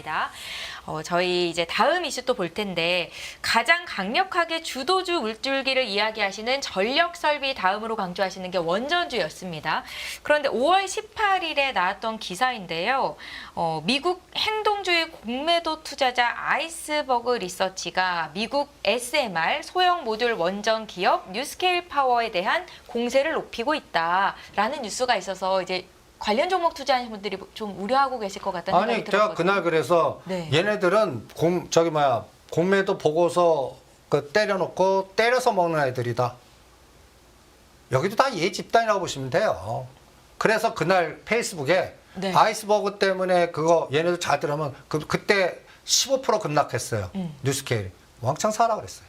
반갑습니다. 저희 이제 다음 이슈 또 볼 텐데 가장 강력하게 주도주 물줄기를 이야기하시는 전력 설비 다음으로 강조하시는 게 원전주였습니다. 그런데 5월 18일에 나왔던 기사인데요. 미국 행동주의 공매도 투자자 아이스버그 리서치가 미국 SMR 소형 모듈 원전 기업 뉴스케일 파워에 대한 공세를 높이고 있다라는 뉴스가 있어서 이제 관련 종목 투자하는 분들이 좀 우려하고 계실 것 같다는 생각이 들었거든요. 제가 그날 그래서 네. 얘네들은 공매도 보고서 때려놓고 때려서 먹는 애들이다. 여기도 다 얘 집단이라고 보시면 돼요. 그래서 그날 페이스북에 네. 아이스버그 때문에 그거 얘네들 잘 들으면 그때 15% 급락했어요. 뉴스케일. 왕창 사라 그랬어요.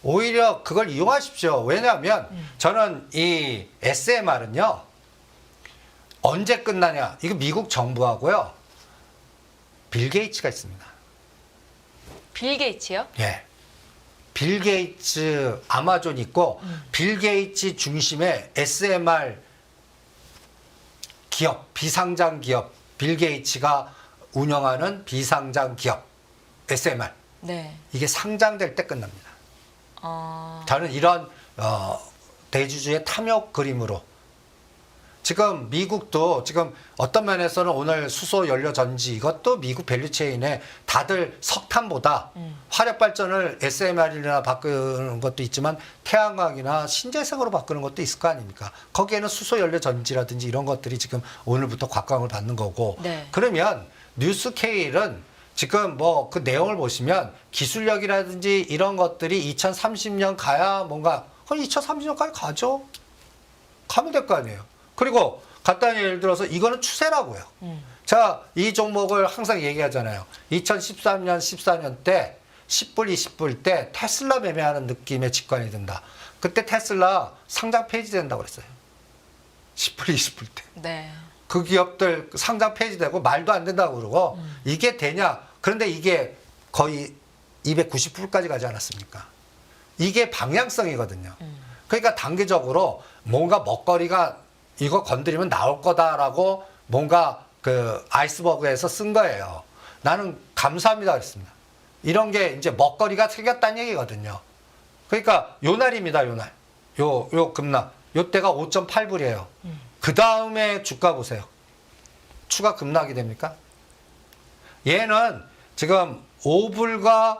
오히려 그걸 이용하십시오. 왜냐하면 저는 이 SMR은요. 언제 끝나냐? 이거 미국 정부하고요. 빌 게이츠가 있습니다. 빌 게이츠요? 예. 빌 게이츠 아마존 있고 빌 게이츠 중심의 SMR 기업, 비상장 기업, 빌 게이츠가 운영하는 비상장 기업 SMR. 네. 이게 상장될 때 끝납니다. 어... 저는 이런 대주주의 탐욕 그림으로 지금 미국도 지금 어떤 면에서는 오늘 수소 연료 전지 이것도 미국 밸류체인에 다들 석탄보다 화력 발전을 SMR이나 바꾸는 것도 있지만 태양광이나 신재생으로 바꾸는 것도 있을 거 아닙니까? 거기에는 수소 연료 전지라든지 이런 것들이 지금 오늘부터 곽광을 받는 거고 네. 그러면 뉴스케일은 지금 뭐 그 내용을 보시면 기술력이라든지 이런 것들이 2030년 가야 뭔가 2030년까지 가죠. 가면 될 거 아니에요. 그리고 간단히 예를 들어서 이거는 추세라고요. 자, 이 종목을 항상 얘기하잖아요. 2013년, 14년 때 10불, 20불 때 테슬라 매매하는 느낌의 직관이 든다. 그때 테슬라 상장 폐지된다고 그랬어요. 10불, 20불 때. 네. 그 기업들 상장 폐지되고 말도 안 된다고 그러고 이게 되냐? 그런데 이게 거의 290불까지 가지 않았습니까? 이게 방향성이거든요. 그러니까 단기적으로 뭔가 먹거리가 이거 건드리면 나올 거다라고 뭔가 그 아이스버그에서 쓴 거예요. 나는 감사합니다 그랬습니다. 이런 게 이제 먹거리가 생겼다는 얘기거든요. 그러니까 요 날입니다, 요 날. 요 급락. 요 때가 5.8불이에요. 그 다음에 주가 보세요. 추가 급락이 됩니까? 얘는 지금 5불과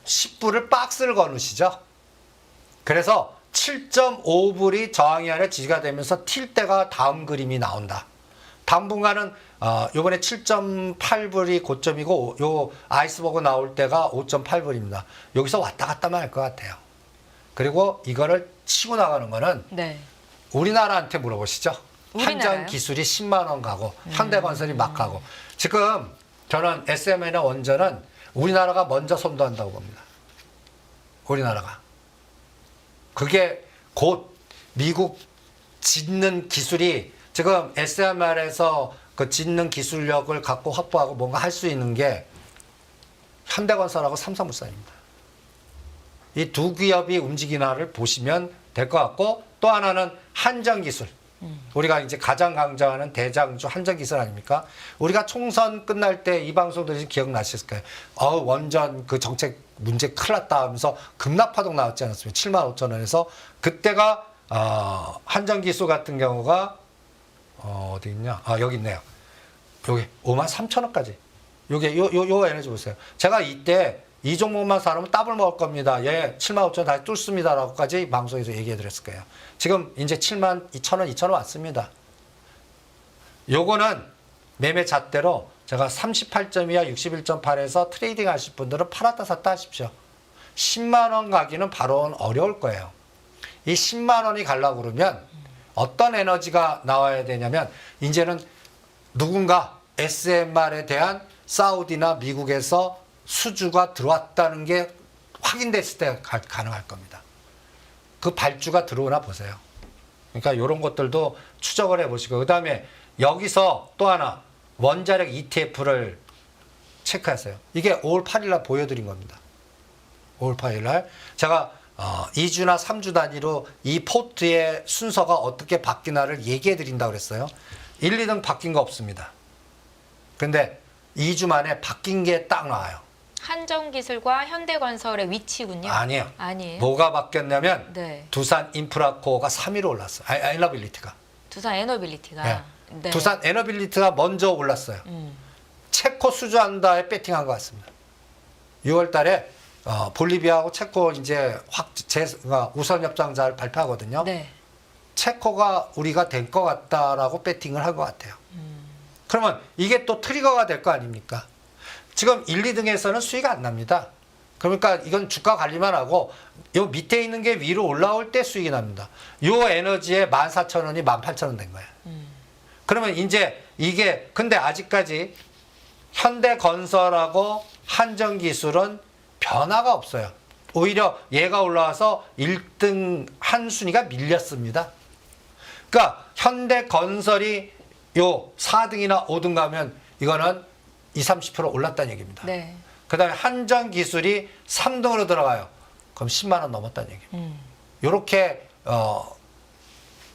10불을 박스를 거누시죠. 그래서 7.5불이 저항이 아니라 지지가 되면서 튈 때가 다음 그림이 나온다. 당분간은 요번에 7.8불이 고점이고 요 아이스버그 나올 때가 5.8불입니다. 여기서 왔다 갔다만 할 것 같아요. 그리고 이거를 치고 나가는 거는 네. 우리나라한테 물어보시죠. 우리나라요? 한전 기술이 10만 원 가고 현대건설이 막 가고 지금 저는 SMR이나 원전은 우리나라가 먼저 선도한다고 봅니다. 우리나라가. 그게 곧 미국 짓는 기술이 지금 SMR에서 그 짓는 기술력을 갖고 확보하고 뭔가 할 수 있는 게 현대건설하고 삼성물산입니다. 이 두 기업이 움직이나를 보시면 될 것 같고 또 하나는 한전기술. 우리가 이제 가장 강조하는 대장주 한전기술 아닙니까? 우리가 총선 끝날 때 이 방송 들으신 기억나실 거예요. 원전 그 정책 문제 큰일 났다 하면서 급락파동 나왔지 않았습니까? 7만 5천 원에서 그때가 한전기술 같은 경우가 어디 있냐? 여기 있네요. 여기 5만 3천 원까지. 요게 요 에너지 보세요. 제가 이때 이 종목만 사놓으면 더블 먹을 겁니다. 예, 7만 5천 원 다시 뚫습니다라고까지 방송에서 얘기해 드렸을 거예요. 지금 이제 7만 2천 원, 2천 원 왔습니다. 요거는 매매 잣대로 제가 38.2와 61.8에서 트레이딩 하실 분들은 팔았다 샀다 하십시오. 10만 원 가기는 바로는 어려울 거예요. 이 10만 원이 가려고 그러면 어떤 에너지가 나와야 되냐면 이제는 누군가 SMR에 대한 사우디나 미국에서 수주가 들어왔다는 게 확인됐을 때 가능할 겁니다. 그 발주가 들어오나 보세요. 그러니까 이런 것들도 추적을 해보시고 그 다음에 여기서 또 하나 원자력 ETF를 체크하세요. 이게 5월 8일 날 보여드린 겁니다. 5월 8일 날 제가 2주나 3주 단위로 이 포트의 순서가 어떻게 바뀌나를 얘기해 드린다고 그랬어요. 1, 2등 바뀐 거 없습니다. 근데 2주 만에 바뀐 게 딱 나와요. 한정기술과 현대건설의 위치군요. 아니에요. 아니에요. 뭐가 바뀌었냐면 네. 두산 인프라코어가 3위로 올랐어. 에너빌리티가. 두산 에너빌리티가. 네. 네. 두산 에너빌리티가 먼저 올랐어요. 체코 수주한다에 배팅한 것 같습니다. 6월 달에 볼리비아하고 체코 이제 우선 협상자를 발표하거든요. 네. 체코가 우리가 될 것 같다라고 배팅을 한 것 같아요. 그러면 이게 또 트리거가 될 거 아닙니까? 지금 1, 2등에서는 수익이 안 납니다. 그러니까 이건 주가 관리만 하고 요 밑에 있는 게 위로 올라올 때 수익이 납니다. 요 에너지에 14,000원이 18,000원 된 거예요. 그러면 이제 이게 근데 아직까지 현대건설하고 한전기술은 변화가 없어요. 오히려 얘가 올라와서 1등 한 순위가 밀렸습니다. 그러니까 현대건설이 요 4등이나 5등 가면 이거는 20, 30% 올랐다는 얘기입니다. 네. 그 다음에 한전기술이 3등으로 들어가요. 그럼 10만 원 넘었다는 얘기예요. 요렇게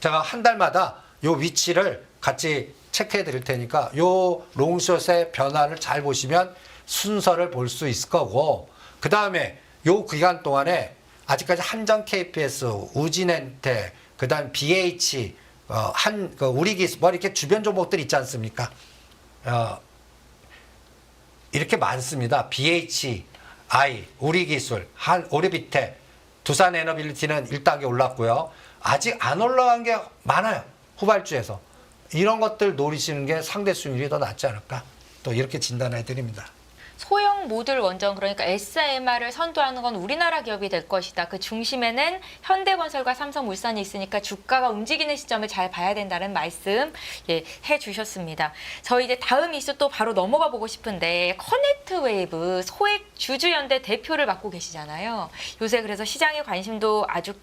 제가 한 달마다 요 위치를 같이 체크해 드릴 테니까 요 롱숏의 변화를 잘 보시면 순서를 볼 수 있을 거고 그 다음에 요 기간 동안에 아직까지 한전 KPS, 우진엔테, 그 다음 BH, 우리기술, 뭐 이렇게 주변 종목들 있지 않습니까? 이렇게 많습니다. BH, 우리기술, 오리비텍, 두산 에너빌리티는 1단계 올랐고요. 아직 안 올라간 게 많아요. 후발주에서. 이런 것들 노리시는 게 상대 수익률이 더 낫지 않을까? 또 이렇게 진단해 드립니다. 소형 모듈 원전 그러니까 SMR을 선도하는 건 우리나라 기업이 될 것이다. 그 중심에는 현대건설과 삼성물산이 있으니까 주가가 움직이는 시점을 잘 봐야 된다는 말씀 해주셨습니다. 저희 이제 다음 이슈 또 바로 넘어가 보고 싶은데 커넥트웨이브 소액 주주연대 대표를 맡고 계시잖아요. 요새 그래서 시장의 관심도 아주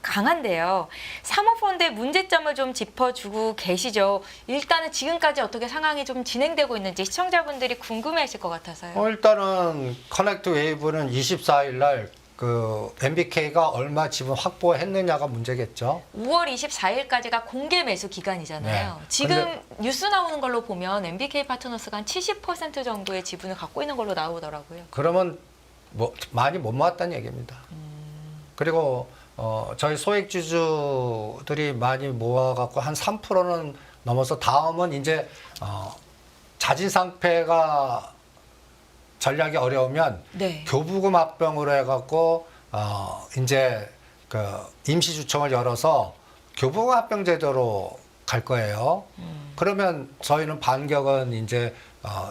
강한데요. 사모펀드의 문제점을 좀 짚어주고 계시죠. 일단은 지금까지 어떻게 상황이 좀 진행되고 있는지 시청자분들이 궁금해하실 것 같아서요. 일단은 커넥트 웨이브는 24일 날 MBK가 얼마 지분 확보했느냐가 문제겠죠. 5월 24일까지가 공개 매수 기간이잖아요. 네. 지금 뉴스 나오는 걸로 보면 MBK 파트너스가 한 70% 정도의 지분을 갖고 있는 걸로 나오더라고요. 그러면 뭐 많이 못 모았다는 얘기입니다. 그리고 저희 소액주주들이 많이 모아갖고 한 3%는 넘어서 다음은 이제 자진상폐가 전략이 어려우면 네. 교부금 합병으로 해갖고 이제 그 임시주총을 열어서 교부금 합병 제도로 갈 거예요. 그러면 저희는 반격은 이제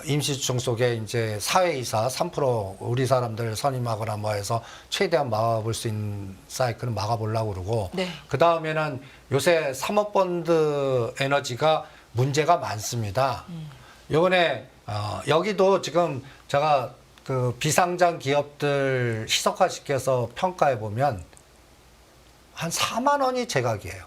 임시주총 속에 이제 사회이사 3% 우리 사람들 선임하거나 뭐 해서 최대한 막아볼 수 있는 사이클은 막아보려고 그러고 네. 그 다음에는 요새 사모펀드 에너지가 문제가 많습니다. 요번에 여기도 지금 제가 그 비상장 기업들 희석화시켜서 평가해 보면 한 4만 원이 제각이에요.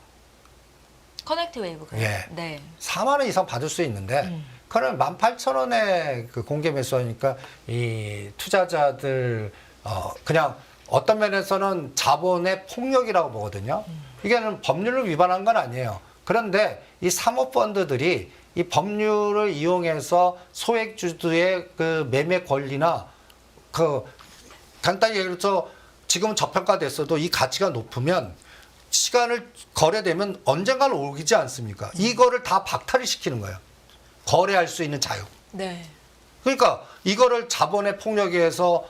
커넥트웨이브가. 예. 네. 4만 원 이상 받을 수 있는데 그러면 18,000원에 그 공개 매수하니까 이 투자자들 그냥 어떤 면에서는 자본의 폭력이라고 보거든요. 이게는 법률을 위반한 건 아니에요. 그런데 이 사모펀드들이 이 법률을 이용해서 소액주주의 그 매매 권리나 그 간단히 예를 들어서 지금 저평가됐어도 이 가치가 높으면 시간을 거래되면 언젠가는 오르지 않습니까? 이거를 다 박탈을 시키는 거예요. 거래할 수 있는 자유. 네. 그러니까 이거를 자본의 폭력에 의해서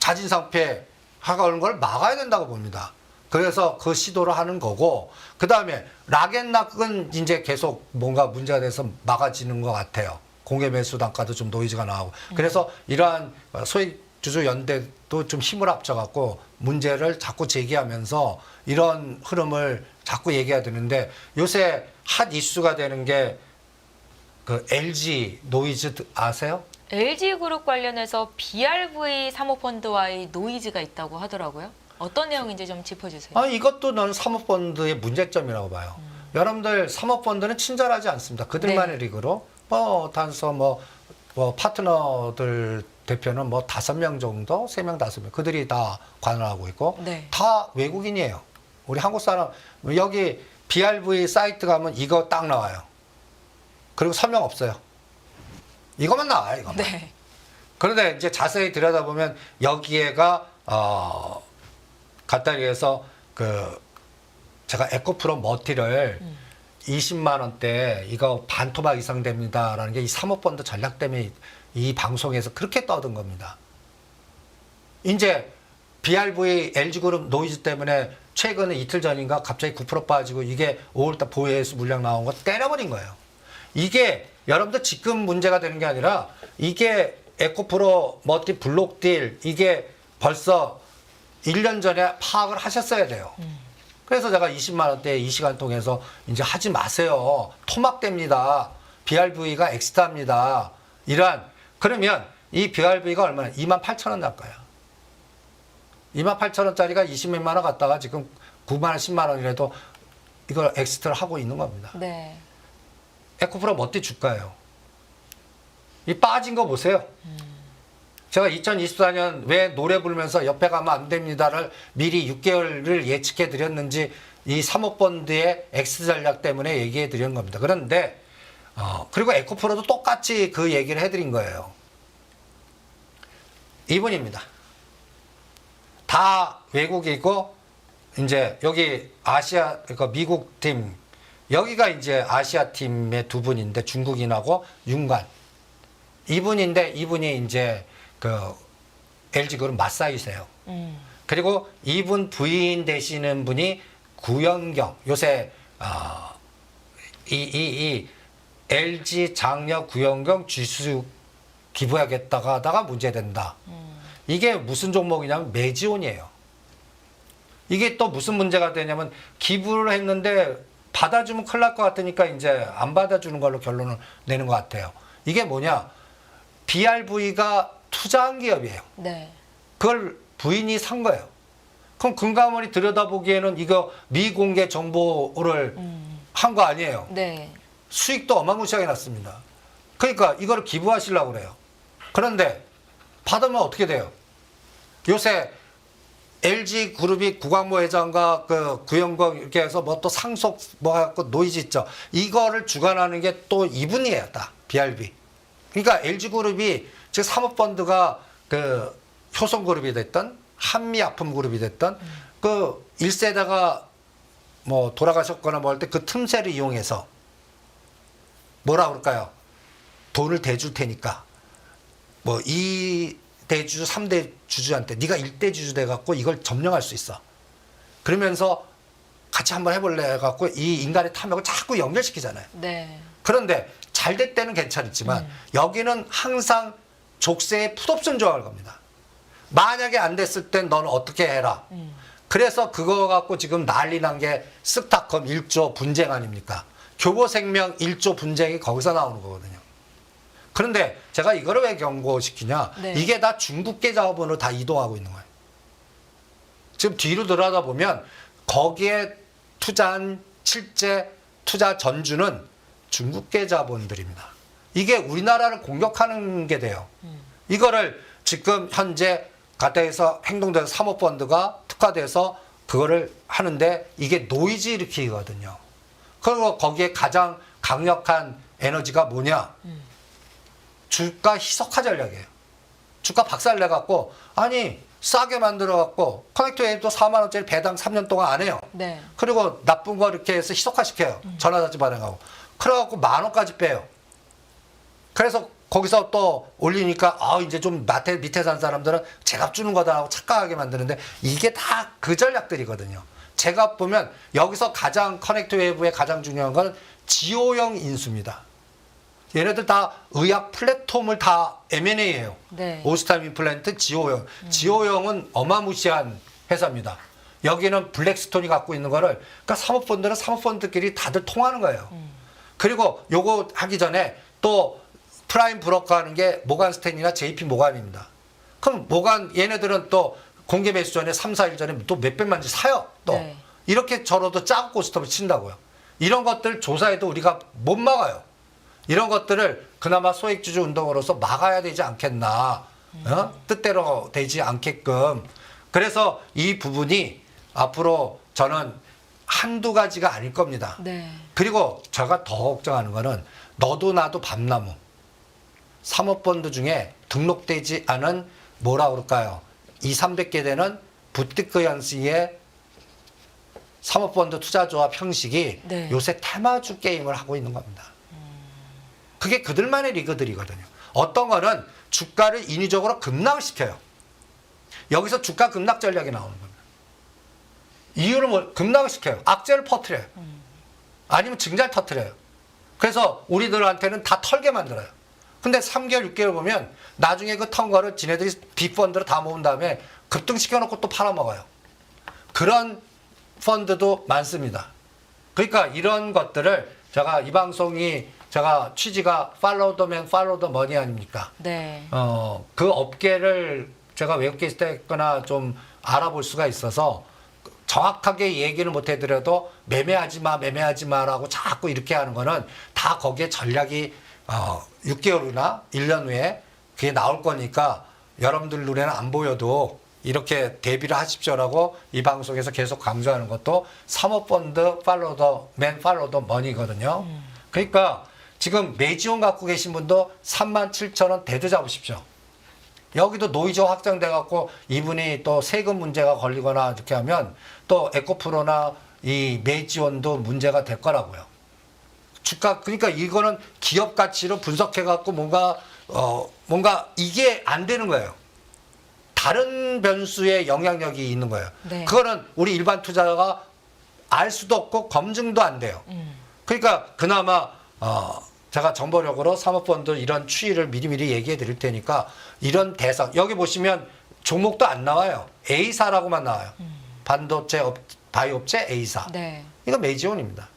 자진상폐하는 걸 막아야 된다고 봅니다. 그래서 그 시도를 하는 거고 그 다음에 락앤락은 이제 계속 뭔가 문제가 돼서 막아지는 것 같아요. 공개 매수 단가도 좀 노이즈가 나오고 그래서 이러한 소액주주 연대도 좀 힘을 합쳐갖고 문제를 자꾸 제기하면서 이런 흐름을 자꾸 얘기해야 되는데 요새 핫 이슈가 되는 게 그 LG 노이즈 아세요? LG그룹 관련해서 BRV 사모펀드와의 노이즈가 있다고 하더라고요. 어떤 내용인지 좀 짚어주세요. 이것도 나는 사모펀드의 문제점이라고 봐요. 여러분들 사모펀드는 친절하지 않습니다. 그들만의 리그로 단서 파트너들 대표는 5명 정도, 3명, 5명 그들이 다 관할하고 있고 네. 다 외국인이에요. 우리 한국 사람 여기 BRV 사이트 가면 이거 딱 나와요. 그리고 서명 없어요. 이것만 나와요, 이것만. 네. 그런데 이제 자세히 들여다보면 여기에가 간단히 해서 제가 에코프로 머티를 20만 원대 이거 반토막 이상 됩니다라는 게 이 사모펀드 전략 때문에 이 방송에서 그렇게 떠든 겁니다. 이제 BRV LG그룹 노이즈 때문에 최근에 이틀 전인가 갑자기 9% 빠지고 이게 5월달 보유해수 물량 나온 거 때려버린 거예요. 이게 여러분들 지금 문제가 되는 게 아니라 이게 에코프로 머티 블록딜 이게 벌써 1년 전에 파악을 하셨어야 돼요. 그래서 제가 20만 원대 이 시간 통해서 이제 하지 마세요. 토막됩니다. BRV가 엑스트합니다. 그러면 이 BRV가 얼마나? 28,000원 날 거예요. 28,000원짜리가 20몇만 원 갔다가 지금 9만 원, 10만 원이라도 이걸 엑스트를 하고 있는 겁니다. 네. 에코프로 머티 주가예요. 이 빠진 거 보세요. 제가 2024년 왜 노래 부르면서 옆에 가면 안 됩니다를 미리 6개월을 예측해 드렸는지 이 사모펀드의 X 전략 때문에 얘기해 드린 겁니다. 그런데 그리고 에코프로도 똑같이 그 얘기를 해드린 거예요. 이분입니다. 다 외국이고 이제 여기 아시아 그러니까 미국 팀 여기가 이제 아시아 팀의 두 분인데 중국인하고 윤관 이분인데 이분이 이제 LG그룹 맞사이세요. 그리고 이분 부인 되시는 분이 구연경 요새 이 LG 장려 구연경 주식 기부하겠다가 하다가 문제된다. 이게 무슨 종목이냐면 매지온이에요. 이게 또 무슨 문제가 되냐면 기부를 했는데 받아주면 큰일 날 것 같으니까 이제 안 받아주는 걸로 결론을 내는 것 같아요. 이게 뭐냐? BRV가 투자한 기업이에요. 네. 그걸 부인이 산 거예요. 그럼 금감원이 들여다보기에는 이거 미공개 정보를 한 거 아니에요. 네. 수익도 어마무시하게 났습니다. 그러니까 이거를 기부하시려고 그래요. 그런데 받으면 어떻게 돼요? 요새 LG 그룹이 구광모 회장과 구영광 이렇게 해서 뭐 또 상속 뭐 해갖고 노이즈 있죠. 이거를 주관하는 게 또 이분이에요. 다 BRV. 그러니까 LG 그룹이 즉 사모펀드가 효성 그룹이 됐던 한미약품 그룹이 됐던 1세대가 뭐 돌아가셨거나 뭐 할 때 그 틈새를 이용해서 뭐라 그럴까요? 돈을 대줄 테니까 뭐 2대주주, 3대 주주한테 네가 1대 주주 돼갖고 이걸 점령할 수 있어. 그러면서 같이 한번 해볼래 해갖고 이 인간의 탐욕을 자꾸 연결시키잖아요. 네. 그런데 잘 될 때는 괜찮았지만 여기는 항상 족쇄에 풋옵션 조항을 겁니다. 만약에 안 됐을 땐 너는 어떻게 해라. 그래서 그거 갖고 지금 난리 난 게 스타컴 1조 분쟁 아닙니까? 교보생명 1조 분쟁이 거기서 나오는 거거든요. 그런데 제가 이거를 왜 경고시키냐? 네. 이게 다 중국계 자본으로 다 이동하고 있는 거예요. 지금 뒤로 들어가다 보면 거기에 투자한 실제 투자 전주는 중국계 자본들입니다. 이게 우리나라를 공격하는 게 돼요. 이거를 지금 현재 가타에서 행동돼서 사모펀드가 특화돼서 그거를 하는데 이게 노이즈 일으키거든요. 그리고 거기에 가장 강력한 에너지가 뭐냐? 주가 희석화 전략이에요. 주가 박살 내갖고 아니 싸게 만들어갖고 커넥터 웨이브도 4만 원짜리 배당 3년 동안 안 해요. 네. 그리고 나쁜 거 이렇게 해서 희석화시켜요. 전화자치 발행하고. 그래갖고 10,000원까지 빼요. 그래서 거기서 또 올리니까 이제 좀 밑에 산 사람들은 제값 주는 거다 하고 착각하게 만드는데 이게 다 그 전략들이거든요. 제가 보면 여기서 가장 커넥트 웨이브의 가장 중요한 건 지오형 인수입니다. 얘네들 다 의학 플랫폼을 다 M&A예요. 네. 오스타임 임플란트 지오형. 지오형은 어마무시한 회사입니다. 여기는 블랙스톤이 갖고 있는 거를 그러니까 사모펀드는 사모펀드끼리 다들 통하는 거예요. 그리고 요거 하기 전에 또 프라임 브로커 하는 게 모간 스탠이나 JP 모간입니다. 그럼 모간 얘네들은 또 공개 매수 전에 3, 4일 전에 또 몇백만지 사요. 또 네. 이렇게 저러도 작은 고스톱을 친다고요. 이런 것들 조사해도 우리가 못 막아요. 이런 것들을 그나마 소액주주 운동으로서 막아야 되지 않겠나. 뜻대로 되지 않게끔. 그래서 이 부분이 앞으로 저는 한두 가지가 아닐 겁니다. 네. 그리고 제가 더 걱정하는 거는 너도 나도 밤나무. 사모펀드 중에 등록되지 않은 뭐라 그럴까요? 200~300개 되는 부티크연스의 사모펀드 투자조합 형식이 네. 요새 테마주 게임을 하고 있는 겁니다. 그게 그들만의 리그들이거든요. 어떤 거는 주가를 인위적으로 급락을 시켜요. 여기서 주가 급락 전략이 나오는 겁니다. 이유는 뭐 급락을 시켜요. 악재를 퍼뜨려요. 아니면 증자를 터뜨려요. 그래서 우리들한테는 다 털게 만들어요. 근데 3개월, 6개월 보면 나중에 그 턴 거를 지네들이 빅펀드로 다 모은 다음에 급등시켜놓고 또 팔아먹어요. 그런 펀드도 많습니다. 그러니까 이런 것들을 제가 이 방송이 제가 취지가 팔로우 더 맨, 팔로우 더 머니 아닙니까? 네. 그 업계를 제가 외국에 있을 때거나 좀 알아볼 수가 있어서 정확하게 얘기를 못 해드려도 매매하지 마, 매매하지 마라고 자꾸 이렇게 하는 거는 다 거기에 전략이 6개월이나 1년 후에 그게 나올 거니까 여러분들 눈에는 안 보여도 이렇게 대비를 하십시오라고 이 방송에서 계속 강조하는 것도 사모펀드 팔로우 더 맨, 팔로우 더 머니거든요. 그러니까 지금 매지원 갖고 계신 분도 37,000원 대두 잡으십시오. 여기도 노이즈 확장돼 갖고 이분이 또 세금 문제가 걸리거나 이렇게 하면 또 에코프로나 이 매지원도 문제가 될 거라고요. 주가 그러니까 이거는 기업 가치로 분석해 갖고 뭔가 이게 안 되는 거예요. 다른 변수의 영향력이 있는 거예요. 네. 그거는 우리 일반 투자자가 알 수도 없고 검증도 안 돼요. 그러니까 그나마 제가 정보력으로 사모펀드 이런 추이를 미리미리 얘기해 드릴 테니까 이런 대상 여기 보시면 종목도 안 나와요. A사라고만 나와요. 반도체 바이오업체 A사. 네. 이거 메이지온입니다.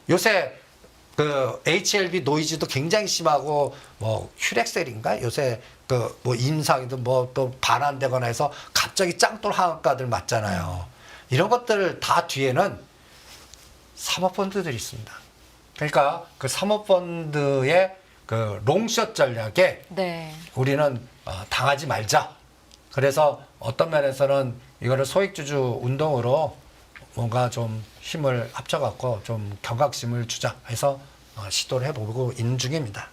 요새 그 HLB 노이즈도 굉장히 심하고 뭐 휴렉셀인가 요새 그 뭐 인상이든 뭐 또 반환되거나 해서 갑자기 짱돌 하한가들 맞잖아요. 이런 것들 다 뒤에는 사모펀드들이 있습니다. 그러니까 그 사모펀드의 그 롱숏 전략에 네. 우리는 당하지 말자. 그래서 어떤 면에서는 이거를 소액주주 운동으로 뭔가 좀 힘을 합쳐갖고 좀 경각심을 주자 해서 시도를 해보고 있는 중입니다.